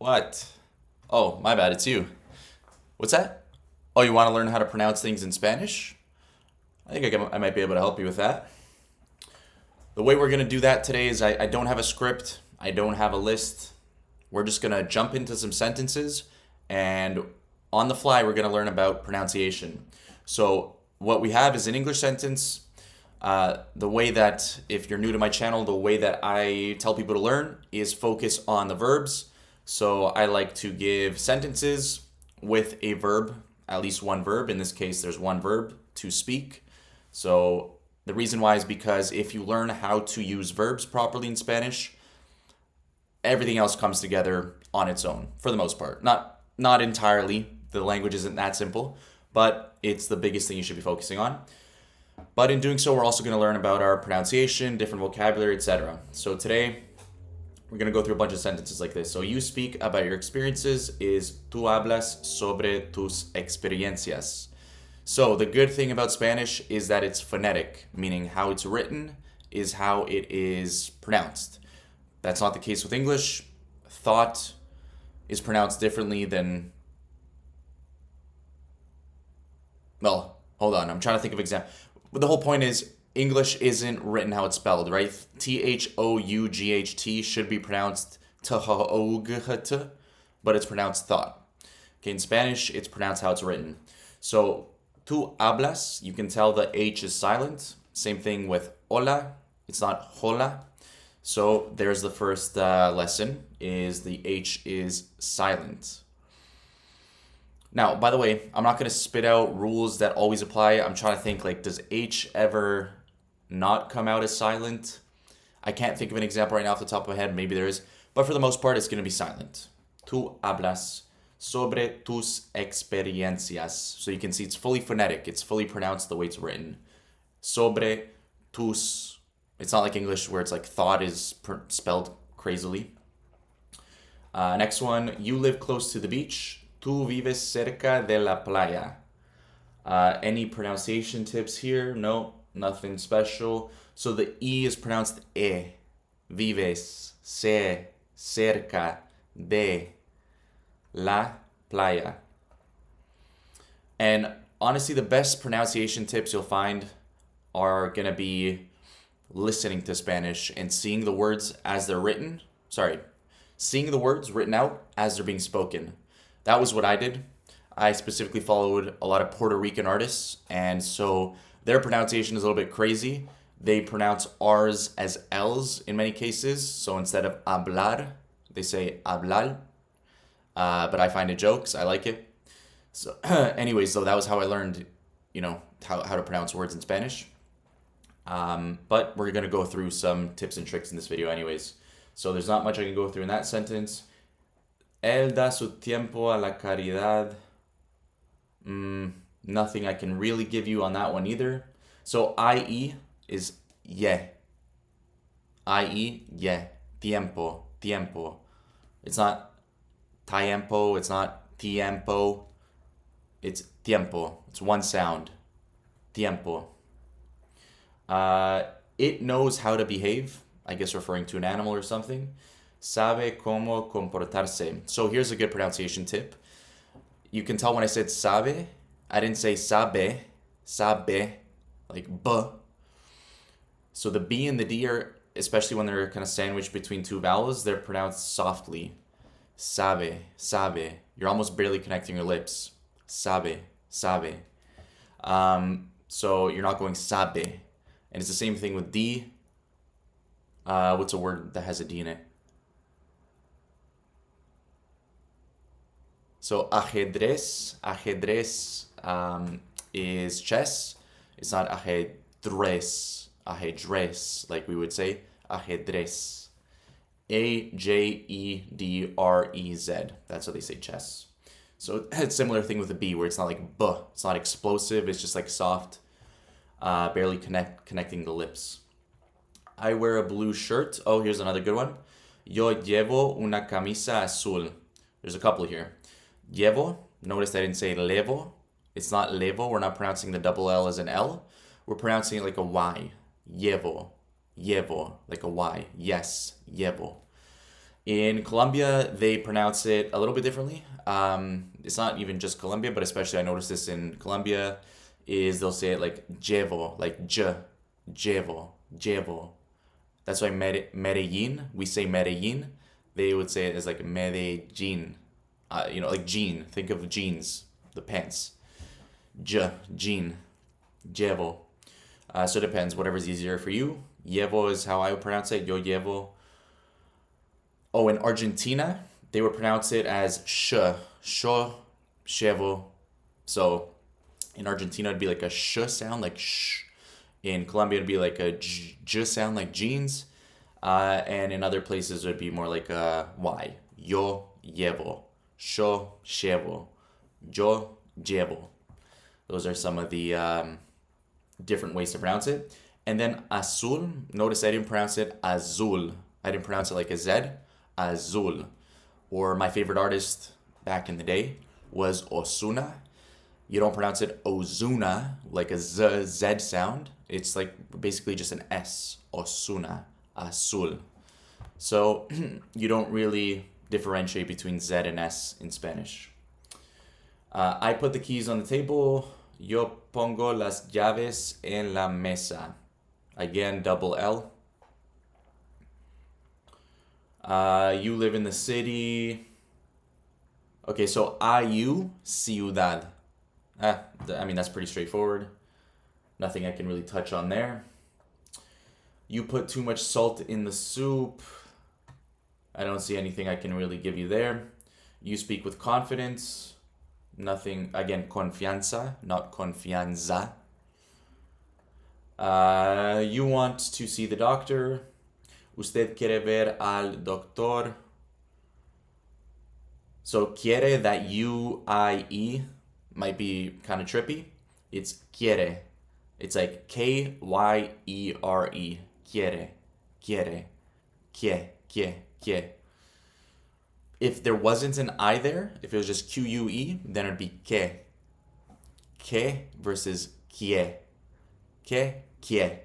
What? Oh, my bad, it's you. What's that? Oh, you want to learn how to pronounce things in Spanish? I think I might be able to help you with that. The way we're going to do that today is I don't have a script, I don't have a list. We're just going to jump into some sentences, and on the fly, we're going to learn about pronunciation. So, what we have is an English sentence. The way that, if you're new to my channel, the way that I tell people to learn is focus on the verbs. So, I like to give sentences with a verb, at least one verb. In this case, there's one verb, to speak. So, the reason why is because if you learn how to use verbs properly in Spanish, everything else comes together on its own for the most part. Not entirely. The language isn't that simple, but it's the biggest thing you should be focusing on. But in doing so, we're also going to learn about our pronunciation, different vocabulary, etc. So today, we're going to go through a bunch of sentences like this. So you speak about your experiences is tú hablas sobre tus experiencias. So the good thing about Spanish is that it's phonetic, meaning how it's written is how it is pronounced. That's not the case with English. Thought is pronounced differently than... Well, hold on. I'm trying to think of example. But the whole point is English isn't written how it's spelled, right? Thought should be pronounced thought, but it's pronounced thought. Okay, in Spanish, it's pronounced how it's written. So, tú hablas, you can tell the H is silent. Same thing with hola. It's not hola. So there's the first lesson, is the H is silent. Now, by the way, I'm not going to spit out rules that always apply. I'm trying to think, like, does H ever not come out as silent? I can't think of an example right now off the top of my head. Maybe there is. But for the most part, it's going to be silent. Tú hablas sobre tus experiencias. So you can see it's fully phonetic. It's fully pronounced the way it's written. Sobre tus. It's not like English where it's like thought is spelled crazily. Next one, you live close to the beach. Tú vives cerca de la playa. Any pronunciation tips here? No, nothing special. So the E is pronounced E. Vives cerca de la playa. And honestly, the best pronunciation tips you'll find are going to be listening to Spanish and seeing the words as they're written. Seeing the words written out as they're being spoken. That was what I did. I specifically followed a lot of Puerto Rican artists, and so their pronunciation is a little bit crazy. They pronounce R's as L's in many cases. So instead of hablar, they say hablar. But I find it jokes. I like it. So anyways, so that was how I learned, how to pronounce words in Spanish. But we're going to go through some tips and tricks in this video anyways. So there's not much I can go through in that sentence. Él da su tiempo a la caridad. Nothing I can really give you on that one either. So IE is ye. IE, ye. Tiempo. It's not tiempo. It's not tiempo. It's tiempo. It's one sound. Tiempo. It knows how to behave, I guess referring to an animal or something. Sabe cómo comportarse. So here's a good pronunciation tip. You can tell when I said sabe, I didn't say sabe, like b. So the B and the D are, especially when they're kind of sandwiched between two vowels, they're pronounced softly. Sabe. You're almost barely connecting your lips. Sabe. So you're not going sabe. And it's the same thing with D. What's a word that has a D in it? So ajedrez is chess. It's not ajedrez, like we would say, ajedrez. Ajedrez. That's how they say chess. So it's a similar thing with the B, where it's not like b. It's not explosive. It's just like soft, barely connecting the lips. I wear a blue shirt. Oh, here's another good one. Yo llevo una camisa azul. There's a couple here. Llevo. Notice I didn't say levo. It's not levo. We're not pronouncing the double L as an L. We're pronouncing it like a Y. Llevo. Like a Y. Yes. Llevo. In Colombia, they pronounce it a little bit differently. It's not even just Colombia, but especially I noticed this in Colombia, is they'll say it like llevo, like llevo, llevo. That's why Medellin, we say Medellin. They would say it as like Medellin. Like jean. Think of jeans, the pants. Jean, llevo. So it depends, whatever's easier for you. Llevo is how I would pronounce it. Yo llevo. Oh, in Argentina, they would pronounce it as llevo. So in Argentina, it'd be like a sh sound, like sh. In Colombia, it'd be like a j sound, like jeans. And in other places, it'd be more like a y. Yo llevo. Yo llevo. Yo llevo. Those are some of the different ways to pronounce it. And then azul, notice I didn't pronounce it azul. I didn't pronounce it like a Z. Azul. Or my favorite artist back in the day was Ozuna. You don't pronounce it Ozuna like a Z sound. It's like basically just an S. Ozuna. Azul. So you don't really differentiate between Z and S in Spanish. I put the keys on the table. Yo pongo las llaves en la mesa. Again, double L. You live in the city. Okay, so you ciudad. I mean, that's pretty straightforward. Nothing I can really touch on there. You put too much salt in the soup. I don't see anything I can really give you there. You speak with confidence. Nothing, again, confianza, not confianza. You want to see the doctor. Usted quiere ver al doctor. So quiere, that U-I-E, might be kind of trippy. It's quiere. It's like K-Y-E-R-E. Quiere. Quiere. Quiere. If there wasn't an I there, if it was just Q-U-E, then it'd be que. Que versus kie. Que, kie.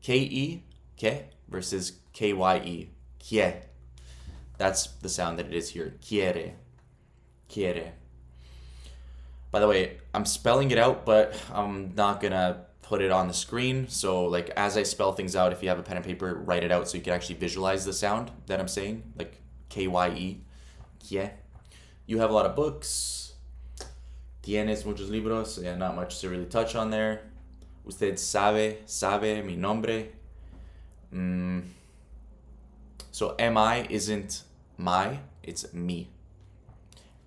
K-E, que, versus K-Y-E. Kie. That's the sound that it is here. Quiere. Quiere. By the way, I'm spelling it out, but I'm not gonna put it on the screen. So like as I spell things out, if you have a pen and paper, write it out so you can actually visualize the sound that I'm saying. Like K-Y-E. Kie. You have a lot of books. Tienes muchos libros. Yeah, not much to really touch on there. Usted sabe mi nombre. So M-I isn't my, it's me.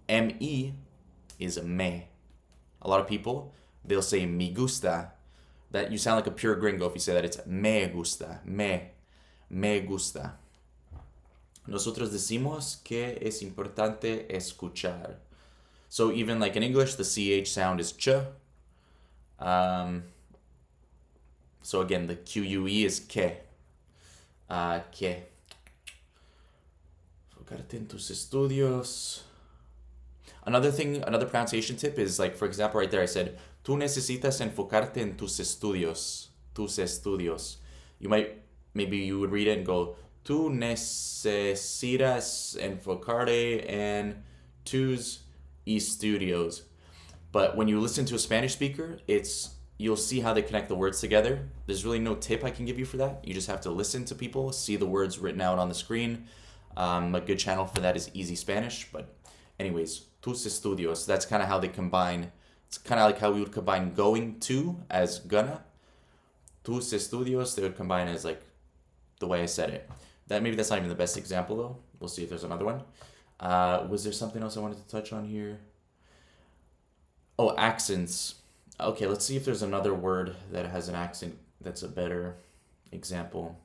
M-E is me. A lot of people, they'll say me gusta. That you sound like a pure gringo if you say that. It's me gusta. Me gusta. Nosotros decimos que es importante escuchar. So even like in English, the CH sound is ch. So again, the QUE is que. Que. Enfocarte en tus estudios. Another pronunciation tip is like, for example, right there I said, tú necesitas enfocarte en tus estudios. Tus estudios. Maybe you would read it and go, tú necesitas enfocarte en tus estudios. But when you listen to a Spanish speaker, you'll see how they connect the words together. There's really no tip I can give you for that. You just have to listen to people, see the words written out on the screen. A good channel for that is Easy Spanish. But anyways, tus estudios, that's kind of how they combine. It's kind of like how we would combine going to as gonna. Tus estudios, they would combine as like the way I said it. Maybe that's not even the best example though. We'll see if there's another one. Was there something else I wanted to touch on here? Oh, accents. Okay, let's see if there's another word that has an accent that's a better example.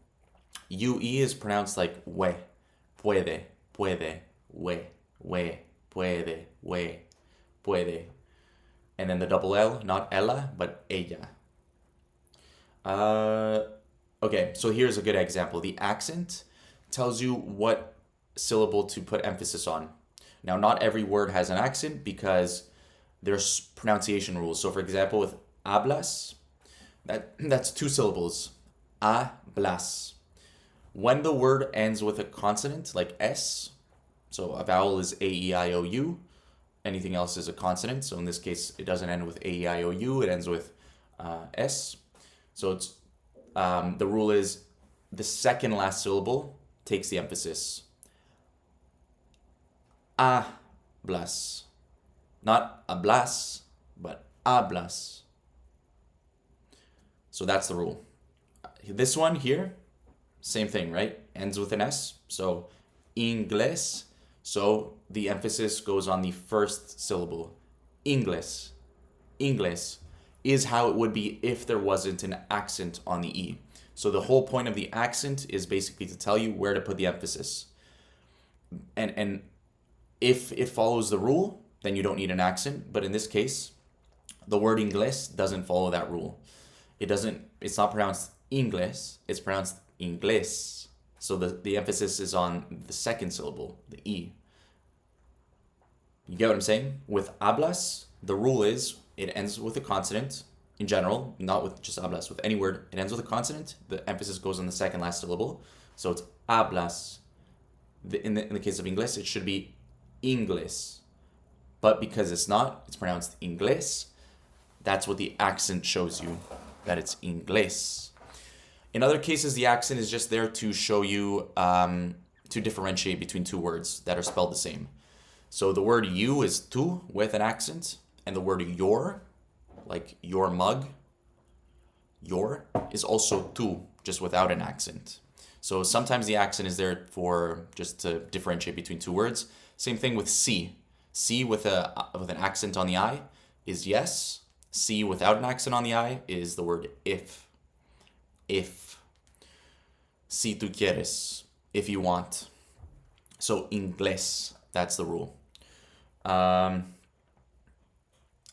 UE is pronounced like we. Puede, we, puede, puede. And then the double L, not ella, but ella. Okay, so here's a good example. The accent tells you what syllable to put emphasis on. Now, not every word has an accent because there's pronunciation rules. So for example, with hablas, that's two syllables. Hablas. When the word ends with a consonant, like S, so a vowel is A, E, I, O, U. Anything else is a consonant. So in this case, it doesn't end with A, E, I, O, U. It ends with S. So it's the rule is the second last syllable takes the emphasis. Hablas. Not hablas, but hablas. So that's the rule. This one here, same thing, right? Ends with an S. So inglés. So the emphasis goes on the first syllable. Inglés. Inglés is how it would be if there wasn't an accent on the E. So the whole point of the accent is basically to tell you where to put the emphasis. And if it follows the rule, then you don't need an accent. But in this case, the word inglés doesn't follow that rule. It's not pronounced inglés, it's pronounced inglés. So the emphasis is on the second syllable, the E. You get what I'm saying? With hablas, the rule is it ends with a consonant in general, not with just hablas, with any word. It ends with a consonant, the emphasis goes on the second last syllable. So it's hablas. In the case of inglés, it should be inglés. But because it's not, it's pronounced inglés. That's what the accent shows you, that it's inglés. In other cases, the accent is just there to show you, to differentiate between two words that are spelled the same. So the word you is tu with an accent, and the word your, like your mug, your, is also tu, just without an accent. So sometimes the accent is there for just to differentiate between two words. Same thing with si. Si with an accent on the I is yes. Si without an accent on the I is the word if. If. Si tú quieres. If you want. So inglés, that's the rule.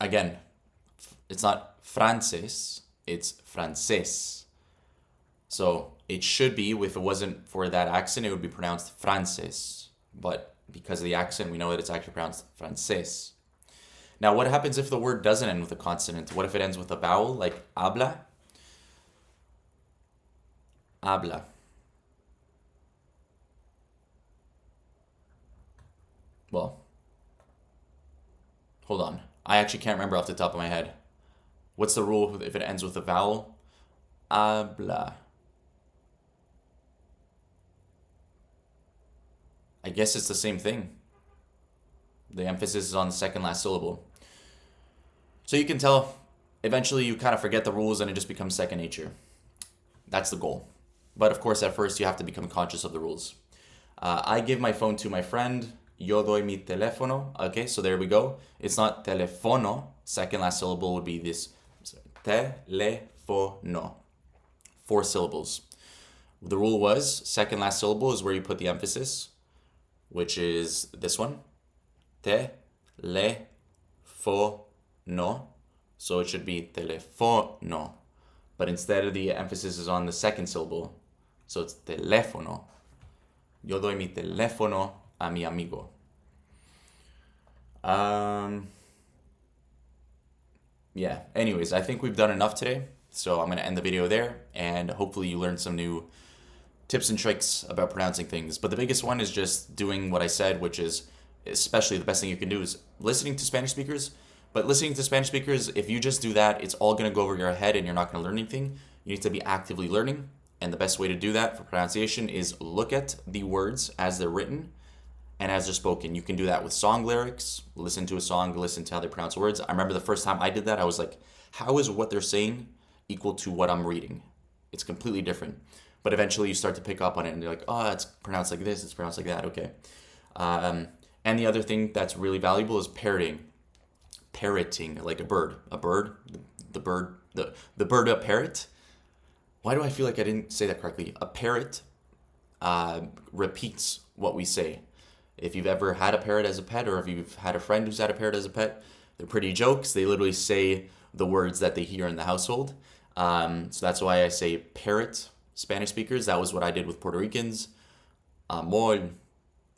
Again, it's not francés, it's francés. So it should be, if it wasn't for that accent, it would be pronounced francés. But because of the accent, we know that it's actually pronounced francés. Now, what happens if the word doesn't end with a consonant? What if it ends with a vowel, like habla? Habla. Well, hold on. I actually can't remember off the top of my head. What's the rule if it ends with a vowel? Habla. I guess it's the same thing. The emphasis is on the second last syllable. So you can tell, eventually you kind of forget the rules and it just becomes second nature. That's the goal. But of course, at first you have to become conscious of the rules. I give my phone to my friend. Yo doy mi teléfono. Okay, so there we go. It's not teléfono. Second last syllable would be this. Teléfono. 4 syllables. The rule was second last syllable is where you put the emphasis, which is this one. Teléfono. So it should be teléfono. But instead the emphasis is on the second syllable. So it's teléfono. Yo doy mi teléfono a mi amigo. Yeah, anyways, I think we've done enough today. So I'm going to end the video there. And hopefully you learned some new tips and tricks about pronouncing things. But the biggest one is just doing what I said, which is especially the best thing you can do is listening to Spanish speakers. But listening to Spanish speakers, if you just do that, it's all going to go over your head and you're not going to learn anything. You need to be actively learning. And the best way to do that for pronunciation is look at the words as they're written and as they're spoken. You can do that with song lyrics, listen to a song, listen to how they pronounce words. I remember the first time I did that, I was like, how is what they're saying equal to what I'm reading? It's completely different. But eventually you start to pick up on it and you're like, oh, it's pronounced like this, it's pronounced like that, okay. And the other thing that's really valuable is parroting. Parroting, like a bird. The bird, a parrot. Why do I feel like I didn't say that correctly? A parrot repeats what we say. If you've ever had a parrot as a pet, or if you've had a friend who's had a parrot as a pet, they're pretty jokes. They literally say the words that they hear in the household. So that's why I say parrot, Spanish speakers. That was what I did with Puerto Ricans. Amor,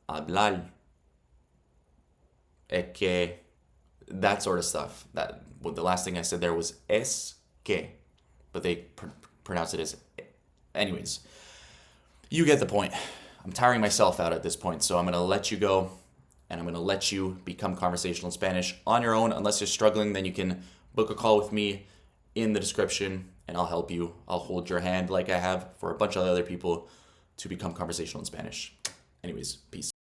hablar, que, that sort of stuff. The last thing I said there was es que, but they pronounce it as anyways. You get the point. I'm tiring myself out at this point, so I'm going to let you go and I'm going to let you become conversational in Spanish on your own. Unless you're struggling, then you can book a call with me in the description and I'll help you. I'll hold your hand like I have for a bunch of other people to become conversational in Spanish. Anyways, peace.